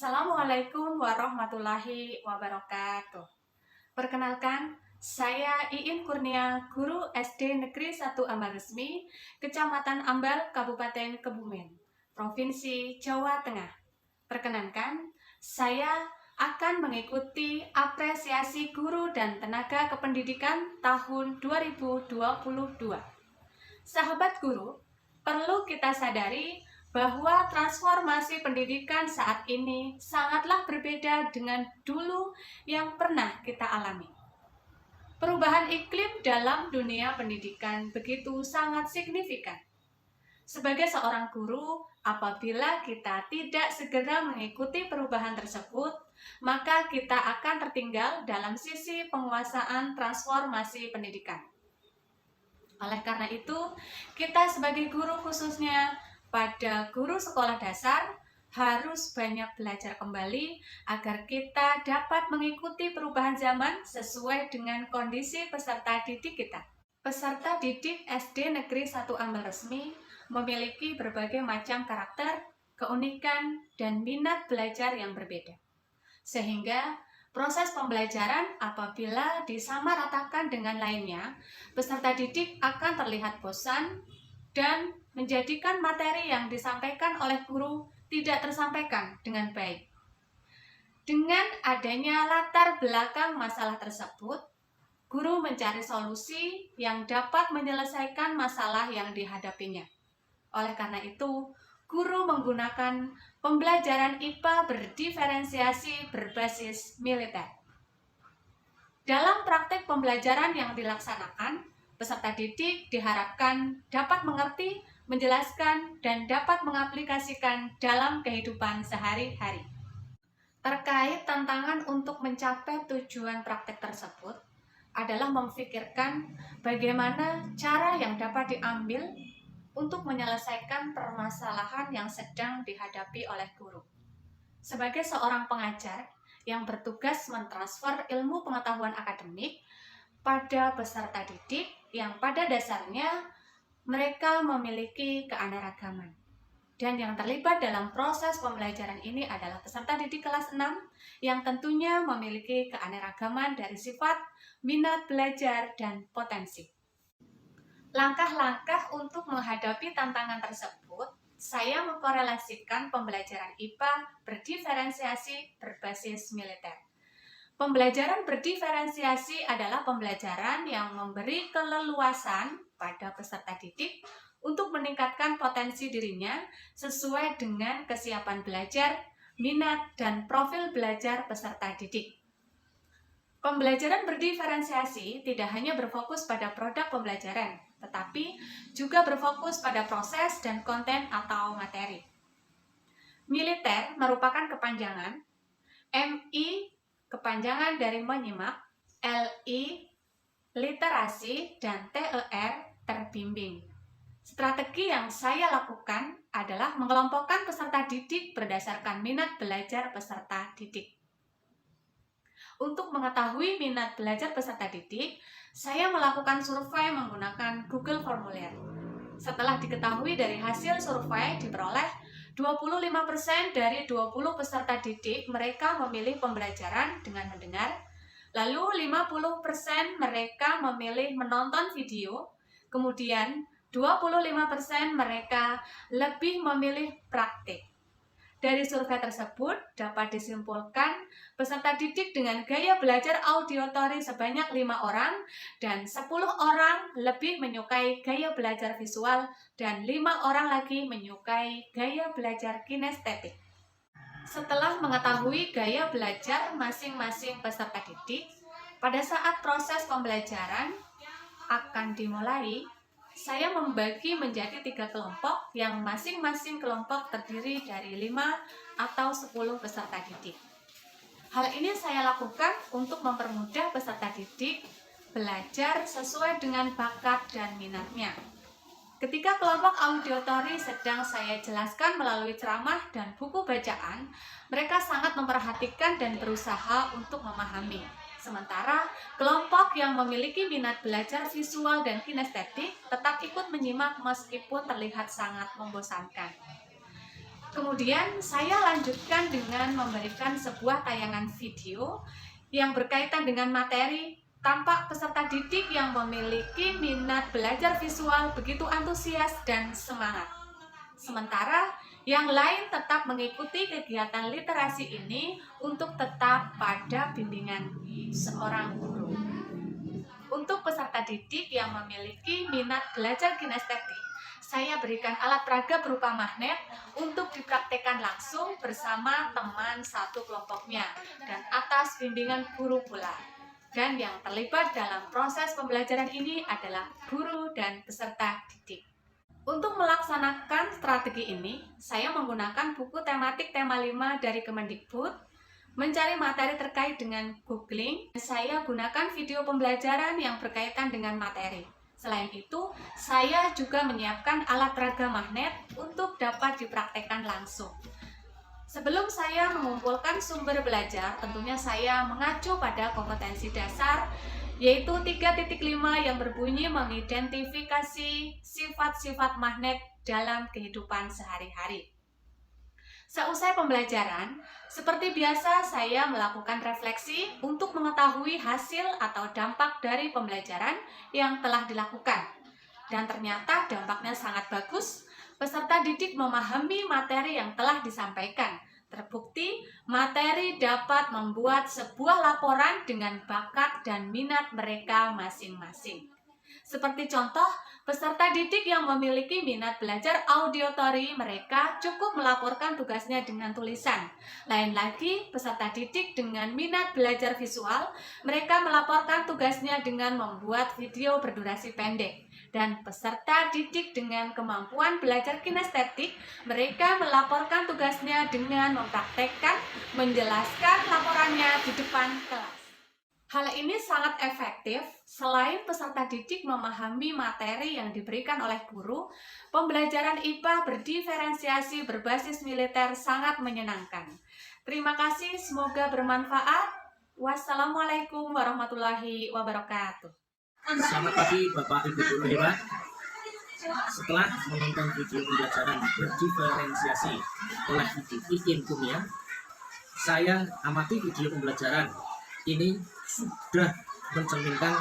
Assalamualaikum warahmatullahi wabarakatuh. Perkenalkan, saya Iin Kurnia, guru SD Negeri 1 Ambal Resmi, Kecamatan Ambal, Kabupaten Kebumen, Provinsi Jawa Tengah. Perkenankan, saya akan mengikuti apresiasi guru dan tenaga kependidikan tahun 2022. Sahabat guru, perlu kita sadari bahwa transformasi pendidikan saat ini sangatlah berbeda dengan dulu yang pernah kita alami. Perubahan iklim dalam dunia pendidikan begitu sangat signifikan. Sebagai seorang guru, apabila kita tidak segera mengikuti perubahan tersebut, maka kita akan tertinggal dalam sisi penguasaan transformasi pendidikan. Oleh karena itu, kita sebagai guru khususnya pada guru sekolah dasar harus banyak belajar kembali agar kita dapat mengikuti perubahan zaman sesuai dengan kondisi peserta didik kita. Peserta didik SD Negeri 1 Ambal Resmi memiliki berbagai macam karakter, keunikan, dan minat belajar yang berbeda. Sehingga proses pembelajaran apabila disamaratakan dengan lainnya, peserta didik akan terlihat bosan dan menjadikan materi yang disampaikan oleh guru tidak tersampaikan dengan baik. Dengan adanya latar belakang masalah tersebut, guru mencari solusi yang dapat menyelesaikan masalah yang dihadapinya. Oleh karena itu, guru menggunakan pembelajaran IPA berdiferensiasi berbasis militer. Dalam praktek pembelajaran yang dilaksanakan, peserta didik diharapkan dapat mengerti, menjelaskan, dan dapat mengaplikasikan dalam kehidupan sehari-hari. Terkait tantangan untuk mencapai tujuan praktek tersebut adalah memfikirkan bagaimana cara yang dapat diambil untuk menyelesaikan permasalahan yang sedang dihadapi oleh guru. Sebagai seorang pengajar yang bertugas mentransfer ilmu pengetahuan akademik pada peserta didik yang pada dasarnya mereka memiliki keanekaragaman. Dan yang terlibat dalam proses pembelajaran ini adalah peserta didik kelas 6 yang tentunya memiliki keanekaragaman dari sifat, minat belajar, dan potensi. Langkah-langkah untuk menghadapi tantangan tersebut, saya mengkorelasikan pembelajaran IPA berdiferensiasi berbasis militer. Pembelajaran berdiferensiasi adalah pembelajaran yang memberi keleluasan pada peserta didik untuk meningkatkan potensi dirinya sesuai dengan kesiapan belajar, minat, dan profil belajar peserta didik. Pembelajaran berdiferensiasi tidak hanya berfokus pada produk pembelajaran, tetapi juga berfokus pada proses dan konten atau materi. Militer merupakan kepanjangan, MI kepanjangan dari menyimak, LI literasi, dan TER terbimbing. Strategi yang saya lakukan adalah mengelompokkan peserta didik berdasarkan minat belajar peserta didik. Untuk mengetahui minat belajar peserta didik, saya melakukan survei menggunakan Google Formulir. Setelah diketahui dari hasil survei diperoleh 25% dari 20 peserta didik mereka memilih pembelajaran dengan mendengar, lalu 50% mereka memilih menonton video, kemudian 25% mereka lebih memilih praktik. Dari survei tersebut dapat disimpulkan peserta didik dengan gaya belajar auditory sebanyak 5 orang dan 10 orang lebih menyukai gaya belajar visual dan 5 orang lagi menyukai gaya belajar kinestetik. Setelah mengetahui gaya belajar masing-masing peserta didik, pada saat proses pembelajaran akan dimulai, saya membagi menjadi 3 kelompok yang masing-masing kelompok terdiri dari 5 atau 10 peserta didik. Hal ini saya lakukan untuk mempermudah peserta didik belajar sesuai dengan bakat dan minatnya. Ketika kelompok auditory sedang saya jelaskan melalui ceramah dan buku bacaan, mereka sangat memperhatikan dan berusaha untuk memahami. Sementara kelompok yang memiliki minat belajar visual dan kinestetik tetap ikut menyimak meskipun terlihat sangat membosankan. Kemudian saya lanjutkan dengan memberikan sebuah tayangan video yang berkaitan dengan materi. Tampak peserta didik yang memiliki minat belajar visual begitu antusias dan semangat. Sementara yang lain tetap mengikuti kegiatan literasi ini untuk tetap pada bimbingan seorang guru. Untuk peserta didik yang memiliki minat belajar kinestetik, saya berikan alat peraga berupa magnet untuk dipraktekkan langsung bersama teman satu kelompoknya dan atas bimbingan guru pula. Dan yang terlibat dalam proses pembelajaran ini adalah guru dan peserta didik. Untuk melaksanakan strategi ini, saya menggunakan buku tematik tema 5 dari Kemendikbud, mencari materi terkait dengan googling, saya gunakan video pembelajaran yang berkaitan dengan materi. Selain itu, saya juga menyiapkan alat peraga magnet untuk dapat dipraktekkan langsung. Sebelum saya mengumpulkan sumber belajar, tentunya saya mengacu pada kompetensi dasar, yaitu 3.5 yang berbunyi mengidentifikasi sifat-sifat magnet dalam kehidupan sehari-hari. Seusai pembelajaran, seperti biasa saya melakukan refleksi untuk mengetahui hasil atau dampak dari pembelajaran yang telah dilakukan. Dan ternyata dampaknya sangat bagus, peserta didik memahami materi yang telah disampaikan. Terbukti, materi dapat membuat sebuah laporan dengan bakat dan minat mereka masing-masing. Seperti contoh, peserta didik yang memiliki minat belajar auditory, mereka cukup melaporkan tugasnya dengan tulisan. Lain lagi, peserta didik dengan minat belajar visual, mereka melaporkan tugasnya dengan membuat video berdurasi pendek. Dan peserta didik dengan kemampuan belajar kinestetik, mereka melaporkan tugasnya dengan mempraktekkan, menjelaskan laporannya di depan kelas. Hal ini sangat efektif. Selain peserta didik memahami materi yang diberikan oleh guru, pembelajaran IPA berdiferensiasi berbasis militer sangat menyenangkan. Terima kasih, semoga bermanfaat. Wassalamualaikum warahmatullahi wabarakatuh. Selamat pagi Bapak Ibu Guru hebat. Setelah menonton video pembelajaran berdiferensiasi oleh Iin Kurnia, saya amati video pembelajaran ini sudah mencerminkan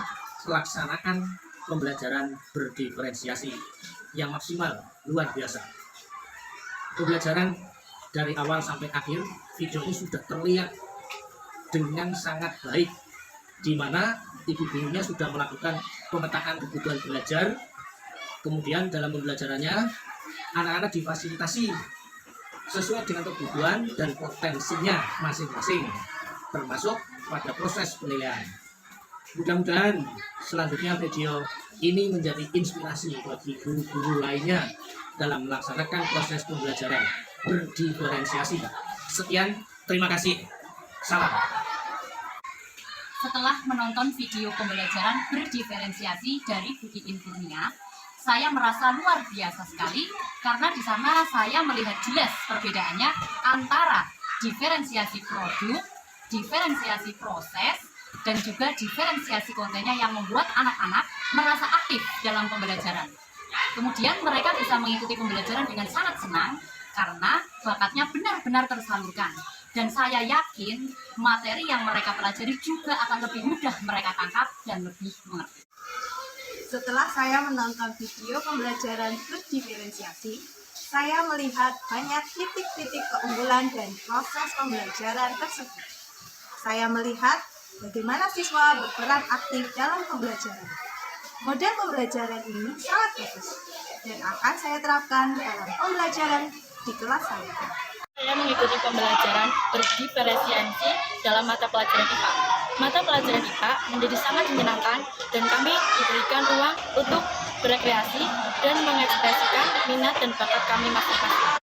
pelaksanaan pembelajaran berdiferensiasi yang maksimal, luar biasa. Pembelajaran dari awal sampai akhir video ini sudah terlihat dengan sangat baik, di mana ibu gurunya sudah melakukan pemetaan kebutuhan belajar. Kemudian dalam pembelajarannya, anak-anak difasilitasi sesuai dengan kebutuhan dan potensinya masing-masing, termasuk pada proses penilaian. Mudah-mudahan selanjutnya video ini menjadi inspirasi bagi guru-guru lainnya dalam melaksanakan proses pembelajaran berdiferensiasi. Sekian, terima kasih. Salam. Setelah menonton video pembelajaran berdiferensiasi dari Bu Iin Kurnia, saya merasa luar biasa sekali karena di sana saya melihat jelas perbedaannya antara diferensiasi produk, diferensiasi proses, dan juga diferensiasi kontennya yang membuat anak-anak merasa aktif dalam pembelajaran. Kemudian mereka bisa mengikuti pembelajaran dengan sangat senang karena bakatnya benar-benar tersalurkan. Dan saya yakin materi yang mereka pelajari juga akan lebih mudah mereka tangkap dan lebih mengerti. Setelah saya menonton video pembelajaran berdiferensiasi, saya melihat banyak titik-titik keunggulan dan proses pembelajaran tersebut. Saya melihat bagaimana siswa berperan aktif dalam pembelajaran. Model pembelajaran ini sangat bagus dan akan saya terapkan dalam pembelajaran di kelas saya. Saya mengikuti pembelajaran berdiferensiasi dalam mata pelajaran IPA. Mata pelajaran IPA menjadi sangat menyenangkan dan kami diberikan ruang untuk berekreasi dan mengekspresikan minat dan bakat kami masing-masing.